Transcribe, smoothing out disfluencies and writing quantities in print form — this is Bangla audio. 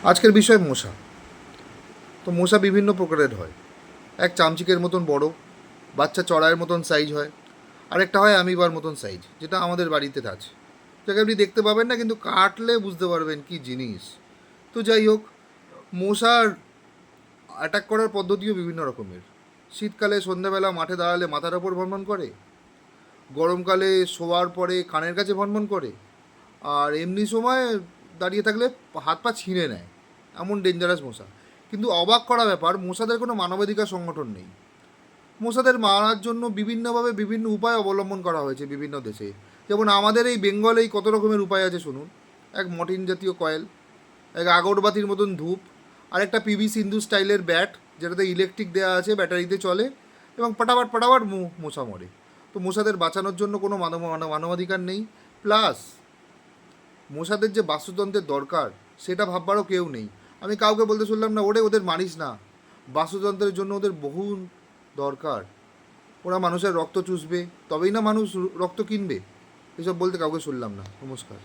আজকের বিষয় মশা। তো মশা বিভিন্ন প্রকারের হয়। এক চামচিকের মতন বড়, বাচ্চা চড়াইয়ের মতন সাইজ হয়। আরেকটা হয় অ্যামিবার মতন সাইজ, যেটা আমাদের বাড়িতে আছে, যাকে আপনি দেখতে পাবেন না, কিন্তু কাটলে বুঝতে পারবেন কি জিনিস। তো যাই হোক, মশার অ্যাটাক করার পদ্ধতিও বিভিন্ন রকমের। শীতকালে সন্ধ্যাবেলা মাঠে দাঁড়ালে মাথার ওপর ভনভন করে, গরমকালে শোয়ার পরে কানের কাছে ভনভন করে, আর এমনি সময় দাঁড়িয়ে থাকলে হাত পা ছিঁড়ে নেয়। এমন ডেঞ্জারাস মশা। কিন্তু অবাক করা ব্যাপার, মশাদের কোনো মানবাধিকার সংগঠন নেই। মশাদের মারার জন্য বিভিন্নভাবে বিভিন্ন উপায় অবলম্বন করা হয়েছে বিভিন্ন দেশে। যেমন আমাদের এই বেঙ্গলেই কত রকমের উপায় আছে শুনুন। এক মটিন জাতীয় কয়েল, এক আগরবাতির মতন ধূপ, আর একটা পিভি সিন্ধু স্টাইলের ব্যাট, যেটাতে ইলেকট্রিক দেওয়া আছে, ব্যাটারিতে চলে, এবং পাটাপাট পাটাপাট মশা মরে। তো মশাদের বাঁচানোর জন্য কোনো মানবাধিকার নেই। প্লাস মশাদের যে বাস্তুতন্ত্রের দরকার, সেটা ভাববারও কেউ নেই। আমি কাউকে বলতে শুনলাম না, ওদের মারিস না, বাস্তুতন্ত্রের জন্য ওদের বহু দরকার। ওরা মানুষের রক্ত চুষবে, তবেই না মানুষ রক্ত কিনবে। এসব বলতে কাউকে শুনলাম না। নমস্কার।